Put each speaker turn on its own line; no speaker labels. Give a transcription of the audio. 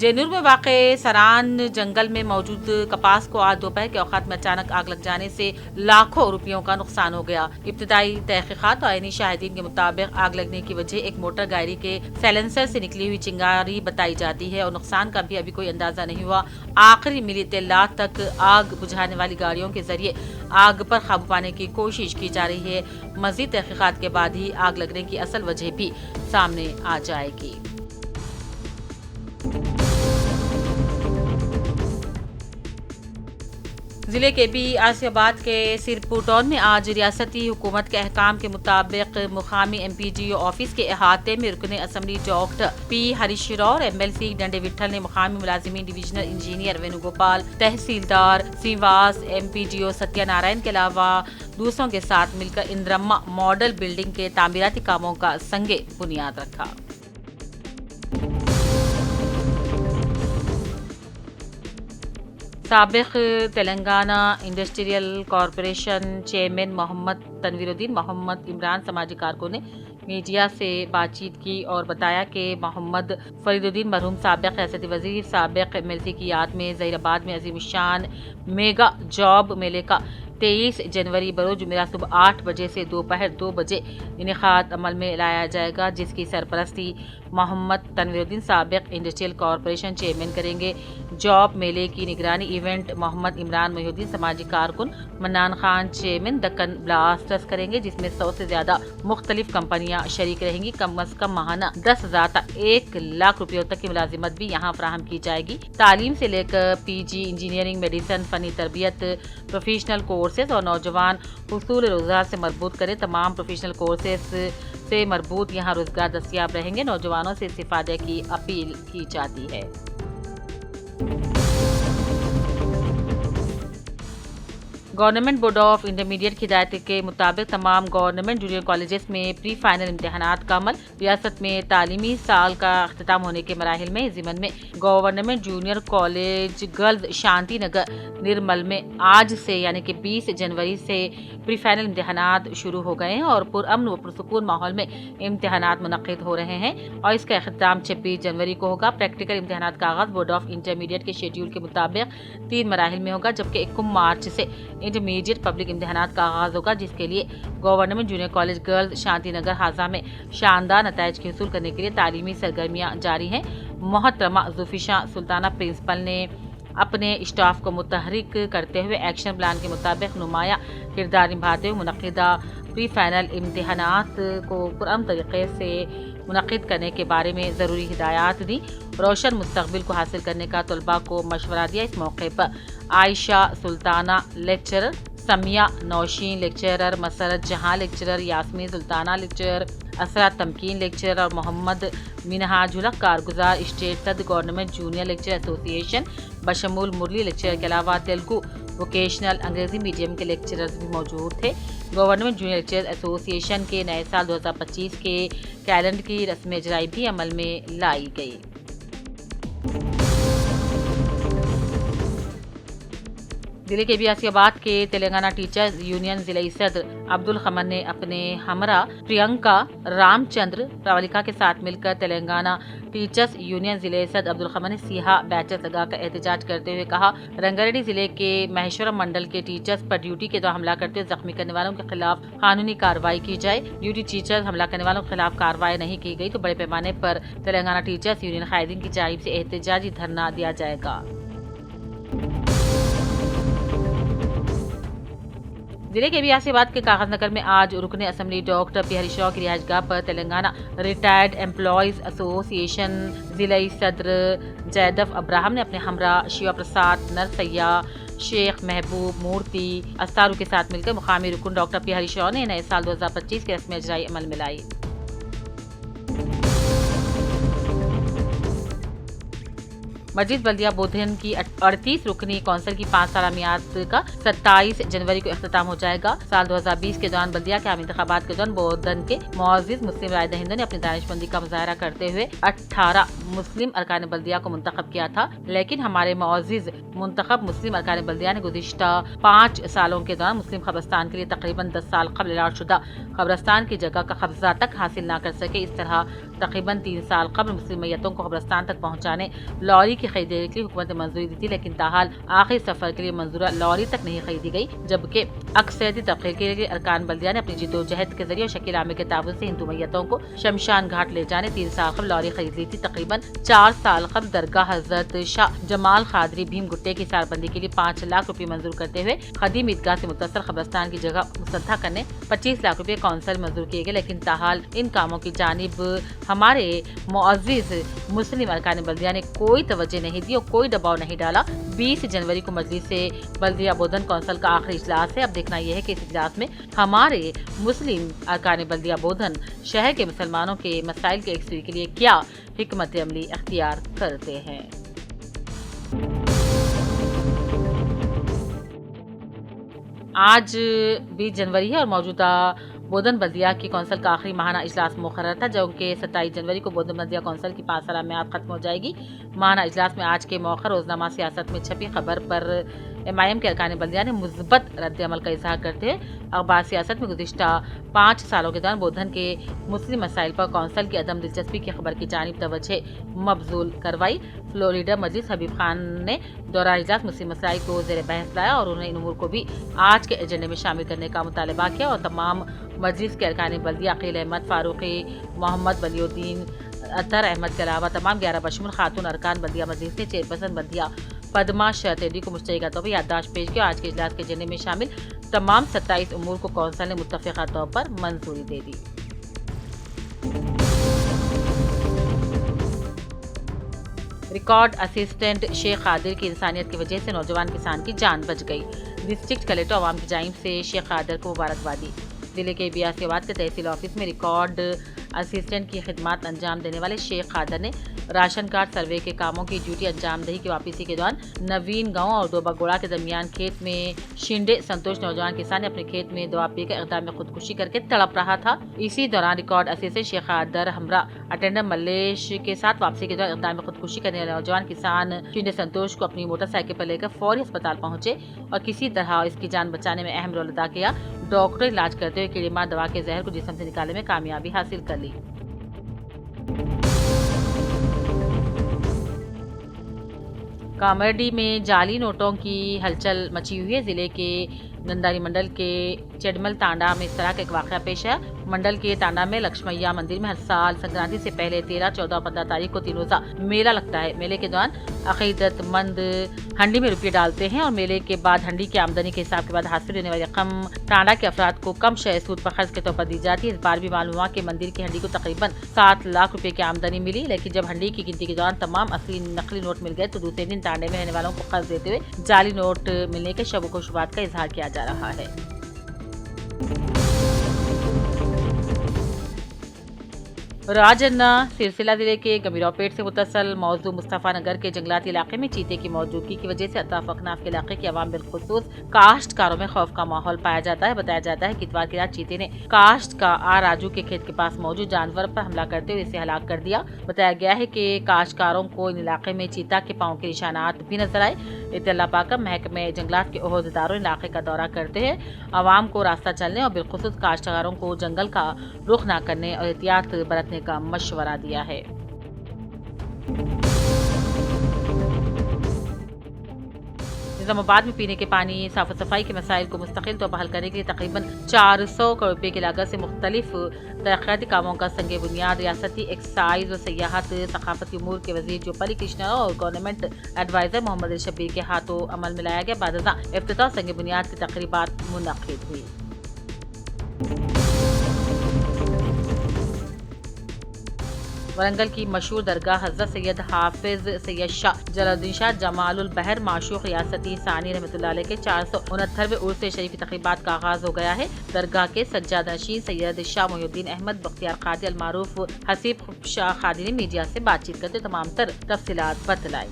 जेनूर में वाक़े सरान जंगल में मौजूद कपास को आज दोपहर के औकात में अचानक आग लग जाने से लाखों रुपयों का नुकसान हो गया। इब्तिदाई तहकीकात और ऐनी शाहिदीन के मुताबिक आग लगने की वजह एक मोटर गाड़ी के साइलेंसर से निकली हुई चिंगारी बताई जाती है और नुकसान का भी अभी कोई अंदाजा नहीं हुआ। आखिरी मिली इत्तलात तक आग बुझाने वाली गाड़ियों के जरिए आग पर काबू पाने की कोशिश की जा रही है। मजीद तहकीकात के बाद ही आग लगने की असल वजह भी सामने आ जाएगी। जिले के भी आसियाबाद के सिरपुर टाउन में आज रियासती हुकूमत के अहकाम के मुताबिक मुकामी MPGO ऑफिस के अहाते में रुकने assembly doctor P Harish Rao और MLC डंडे विट्ठल ने मुकामी मुलाजिमीन डिविजनल इंजीनियर वेणुगोपाल, तहसीलदार श्रीवास, MPGO सत्यनारायण के अलावा दूसरों के साथ मिलकर इंद्रम्मा मॉडल बिल्डिंग के तामीराती कामों का संगे बुनियाद रखा। साबिक Telangana industrial corporation chairman Mohammed Tanveeruddin Mohammed Imran समाजी कारकुन ने मीडिया से बातचीत की और बताया कि मोहम्मद फरीदुद्दीन मरहूम साबिक रियासती वजीर साबिक MLC की याद में ज़हीराबाद में अजीमुशान मेगा जॉब मेले का 23 जनवरी बरोज जुमेरात सुबह 8 बजे से दोपहर 2 बजे इनेकाद अमल में लाया जाएगा, जिसकी सरपरस्ती मोहम्मद तनवीरुद्दीन साबिक इंडस्ट्रियल कॉरपोरेशन चेयरमैन करेंगे। जॉब मेले की निगरानी इवेंट मोहम्मद इमरान मोहिउद्दीन समाजी कारकुन मन्नान खान चेयरमैन दक्कन ब्लास्टर्स करेंगे, जिसमें 100 से ज्यादा मुख्तलिफ कंपनियां शरीक रहेंगी। कम अज कम माहाना 10,000 तक 1 लाख रुपयों तक की मुलाजिमत भी यहाँ फराहम की जाएगी। तालीम से लेकर PG, इंजीनियरिंग, मेडिसिन, फनी तरबियत, प्रोफेशनल कोर्सेज और नौजवान हुसूल रोजगार से मरबूत करें। तमाम प्रोफेशनल कोर्सेज से मरबूत यहाँ रोजगार दस्तियाब रहेंगे। नौजवानों से इस्तिफादे की अपील की जाती है। गवर्नमेंट बोर्ड ऑफ इंटरमीडिएट की हिदायत के मुताबिक तमाम गवर्नमेंट जूनियर कॉलेजेस में प्री फाइनल इम्तहानात का अमल। रियासत में तालीमी साल का अख्तिताम होने के मराहिल में ज़िमन में government junior college girls Shanti Nagar निर्मल में आज से यानी कि 20 जनवरी से प्री फाइनल इम्तहानात शुरू हो गए हैं और पुरअमन व पुरसुकून माहौल में इम्तहानात मुनक्किद हो रहे हैं और इसका अख्तिताम 26 जनवरी को होगा। प्रैक्टिकल इम्तहानात का आगाज़ बोर्ड ऑफ इंटरमीडिएट के शेड्यूल के मुताबिक 3 मराहिल में होगा, जबकि 21 मार्च से इंटरमीडिएट पब्लिक इम्तहानात का आगाज़ होगा, जिसके लिए government junior college girls Shanti Nagar हाजा में शानदार नताइज के हसूल करने के लिए तालीमी सरगर्मियाँ जारी हैं। मोहतरमा जुल्फिशा सुल्ताना प्रिंसिपल ने अपने स्टाफ को मुतहरिक करते हुए एक्शन प्लान के मुताबिक नुमाया किरदार निभाते हुए मुनक्किदा प्री फाइनल इम्तहानात को पुरअमन तरीके से मुनक्किद करने के बारे में ज़रूरी हिदायत दी। रोशन मुस्तकबिल को हासिल करने का तलबा को मशवरा दिया। इस मौके पर आयशा सुल्ताना लेक्चरर, समिया नौशीन लेक्चरर, मसरत जहां लेक्चरर, यास्मीन सुल्ताना लेक्चरर, असरा तमकीन लेक्चरर और मोहम्मद मिनहाजुलक कारगुजार स्टेट सद गवर्नमेंट जूनियर लेक्चर एसोसिएशन बशमूल मुरली लेक्चरर के अलावा तेलुगु वोकेशनल अंग्रेजी मीडियम के लेक्चरर्स भी मौजूद थे। गवर्नमेंट जूनियर लेक्चर एसोसिएशन के नए साल 2025 के कैलेंडर की रस्म इजराई भी अमल में लाई गई। जिले के बियासियाबाद के तेलंगाना टीचर्स यूनियन जिले सदर अब्दुल खमन ने अपने हमरा प्रियंका रामचंद्र प्रवलिका के साथ मिलकर तेलंगाना टीचर्स यूनियन जिले सदर अब्दुल खमन ने सिहा बैचेस लगाकर एहतजाज करते हुए कहा, रंगारेड्डी जिले के महेश्वरम मंडल के टीचर्स पर ड्यूटी के दौरान हमला करते हुए जख्मी करने वालों के खिलाफ कानूनी कार्रवाई की जाए। ड्यूटी टीचर्स हमला करने वालों के खिलाफ कार्रवाई नहीं की गई तो बड़े पैमाने पर तेलंगाना टीचर्स यूनियन कायदीन की जानिब से एहतजाजी धरना दिया जाएगा। जिले के बियासियाबाद के कागज नगर में आज रुकने assembly doctor P Harish Rao की रिहाइशगाह पर तेलंगाना रिटायर्ड एम्प्लॉयज एसोसिएशन जिले सदर जैदफ अब्राहम ने अपने हमरा शिवा प्रसाद नरसैया, शेख महबूब मूर्ति अस्तारू के साथ मिलकर मुकामी रुकन डॉक्टर P हरीश राव ने नए साल 2025 के रस्म इजराई अमल में लाई। मस्जिद बल्दिया बोधन की 38 रुकनी कौंसिल की 5 साल मियाद का 27 जनवरी को इख्तिताम हो जाएगा। साल 2020 के दौरान बल्दिया के आम इंतखाबात के दौरान बोधन के मुअज़्ज़िज़ मुस्लिम राय दहिंदों ने अपनी दानिशमंदी का मुजाहरा करते हुए 18 मुस्लिम अरकान बल्दिया को मुंतखब किया था, लेकिन हमारे मुअज़्ज़िज़ मुंतखब मुस्लिम अरकान बल्दिया ने गुज़िश्ता 5 सालों के दौरान मुस्लिम कब्रिस्तान के लिए तकरीबन 10 साल कबल अलॉट शुदा कब्रिस्तान की जगह का कब्जा तक हासिल न कर सके। इस तरह तकरीबन 3 साल कबल मुस्लिम मैयतों को कब्रिस्तान तक पहुँचाने लॉरी की खरीदी के लिए हुकूमत ने मंजूरी दी थी, लेकिन ताहाल आखिरी सफर के लिए मंजूरा लॉरी तक नहीं खरीदी गई, जबकि अक्सरियती तबके के लिए अरकान बल्दिया ने अपनी जिद्दोजहद के जरिए शकील आमिर के ताबन से हिंदू मैयतों को शमशान घाट ले जाने 3 साल कबल लॉरी खरीद ली थी। तकरीबन 4 साल कबल दरगाह हजरत शाह जमाल खादरी भीम गुट्टे की सारबंदी के लिए 5 लाख रुपए मंजूर करते हुए खदीम ईदगाह से मुत्तसिल कब्रिस्तान की जगह मुसद्दा करने 25 लाख रुपए कौंसिल मंजूर किए गए, लेकिन ताहाल इन कामों की जानिब हमारे मुअज़्ज़िज़ मुस्लिम अरकान बल्दिया ने कोई तवज्जो नहीं दी और कोई दबाव नहीं डाला। 20 जनवरी को मजलिस से बल्दिया बोधन कौंसिल का आखिरी इजलास है। अब देखना यह है कि इस इजलास में हमारे मुस्लिम अरकान बल्दिया बोधन शहर के मुसलमानों के मसाइल के यकसुई के लिए क्या हिकमत अमली अख्तियार करते हैं। आज 20 जनवरी है और मौजूदा बोधन बल्दिया की कौंसिल का आखिरी माहाना इजलास मुकर्रर था, जो कि 27 जनवरी को बोधन बल्दिया कौंसिल की 5 साल मियाद खत्म हो जाएगी। माहाना इजलास में आज के मौका रोजनामा सियासत में छपी खबर पर MIM के अरकान बल्दिया ने मुस्बत रद्द अमल का इजहार करते हुए अखबार सियासत में गुज़िश्ता 5 सालों के दौरान बोधन के मुस्लिम मसाइल पर कौंसिल की अदम दिलचस्पी की खबर की जानिब तवज्जो मबजूल करवाई। फ्लोर लीडर मजलिस हबीब खान ने दौरान इजलास मुस्लिम मसाइल को ज़ेर बहस लाया और उन्होंने इन उमूर को भी आज के एजेंडे में शामिल करने का मुतालबा किया और तमाम मजलिस के अरकान बल्दिया अकील अहमद फारूकी, मोहम्मद बलिउद्दीन, अतर अहमद के अलावा तमाम 11 बशमुल खातून अरकान बल्दिया मजलिस ने चेयरपर्सन बल्दिया पदमा शहतेडी को मुश्तरका तौर पर याददाश्त पेश किया। आज के इजलास के एजेंडे में शामिल तमाम 27 उमूर को कौंसिल ने मुत्तफ़िक़ा तौर पर मंजूरी दे दी। रिकॉर्ड असिस्टेंट शेख कादिर की इंसानियत की वजह से नौजवान किसान की जान बच गई। डिस्ट्रिक्ट कलेक्टर अवाम की जानिब से शेख कादिर को मुबारकबादी। जिले के बियासीबाद के तहसील ऑफिस में रिकॉर्ड असिस्टेंट की खिदमत अंजाम देने वाले शेख कादिर ने राशन कार्ड सर्वे के कामों की ड्यूटी अंजाम दही की वापसी के दौरान नवीन गांव और दोबागोड़ा के दरमियान खेत में शिंडे संतोष नौजवान किसान ने अपने खेत में दवा पीकर इक़दाम में खुदकुशी करके तड़प रहा था। इसी दौरान रिकॉर्ड असिस्टेंट शेख कादिर हमरा अटेंडर मल्लेश के साथ वापसी के दौरान इक़दाम में खुदकुशी करने वाले नौजवान किसान शिंडे संतोष को अपनी मोटरसाइकिल पर लेकर फौरी अस्पताल पहुंचे और किसी तरह इसकी जान बचाने में अहम रोल अदा किया। डॉक्टर इलाज करते हुए कीड़ेमार दवा के जहर को जिस्म से निकालने में कामयाबी हासिल कर ली। कामरडी में जाली नोटों की हलचल मची हुई है। जिले के नंदारी मंडल के चेडमल तांडा में इस तरह का एक वाक़या पेश है। मंडल के तांडा में लक्ष्मैया मंदिर में हर साल संक्रांति से पहले 13, 14 और 15 तारीख को 3 रोज़ा मेला लगता है। मेले के दौरान अकीदतमंद हंडी में रुपये डालते हैं और मेले के बाद हंडी की आमदनी के हिसाब के बाद हासिल होने वाली रकम तांडा के अफराद को कम शय सूद पर खर्च के तौर पर दी जाती है। इस बार भी मालूम हुआ कि मंदिर की हंडी को तकरीबन 7 लाख रुपए की आमदनी मिली, लेकिन जब हंडी की गिनती के दौरान तमाम असली नकली नोट मिल गए तो दूसरे दिन तांडे में रहने वालों को कर्ज देते हुए जाली नोट मिलने के शब खुशबात का इजहार किया जा रहा है। राजन्ना सिलसिला जिले के गमीरापेट से मुत्तसल मौजूद मुस्तफ़ा नगर के जंगलाती इलाके में चीते की मौजूदगी की वजह से अताफ अकनाफ के इलाके के अवाम बिलखुसूस काश्तकारों में खौफ का माहौल पाया जाता है। बताया जाता है कि इतवार की रात चीते ने काश्त का राजू के खेत के पास मौजूद जानवर पर हमला करते हुए इसे हलाक कर दिया। बताया गया है कि काश्तकारों को इन इलाके में चीता के पाँव के निशानात भी नजर आए। इत्तला पाकर महकमे जंगलात के ओहदेदारों इलाके का दौरा करते हैं अवाम को रास्ता चलने और बिलखुसूस काश्तकारों को जंगल का रुख न करने और एहतियात बरतने का मशवरा दिया है। निजामाबाद में पीने के पानी साफ सफाई के मसाइल को मुस्तकिल तौर पर हल करने के लिए तकरीबन 400 करोड़ रुपए की लागत से मुख्तलिफ तरक्याती कामों का संगे बुनियाद रियासती एक्साइज व सयाहत सकाफती उमूर के वजीर जोपली कृष्णा और गवर्नमेंट एडवाइजर मोहम्मद शब्बीर के हाथों अमल में लाया गया। बाद इफ्तिताह संगे बुनियाद की तकरीबात मुनक्किद हुई। वरंगल की मशहूर दरगाह हज़रत सैयद हाफिज सैयद शाह जलालुद्दीन शाह जमालुल बहर माशूक रियासती सानी रहमतुल्लाह अलैह के 469वें उर्स शरीफ तक़रीबात का आगाज हो गया है। दरगाह के सज्जाद नशीन सैयद शाह मोहिउद्दीन अहमद बख्तियार कादी अल मारूफ हसीब शाह कादी ने मीडिया से बातचीत करते तमाम तर तफसीलात बतलाई।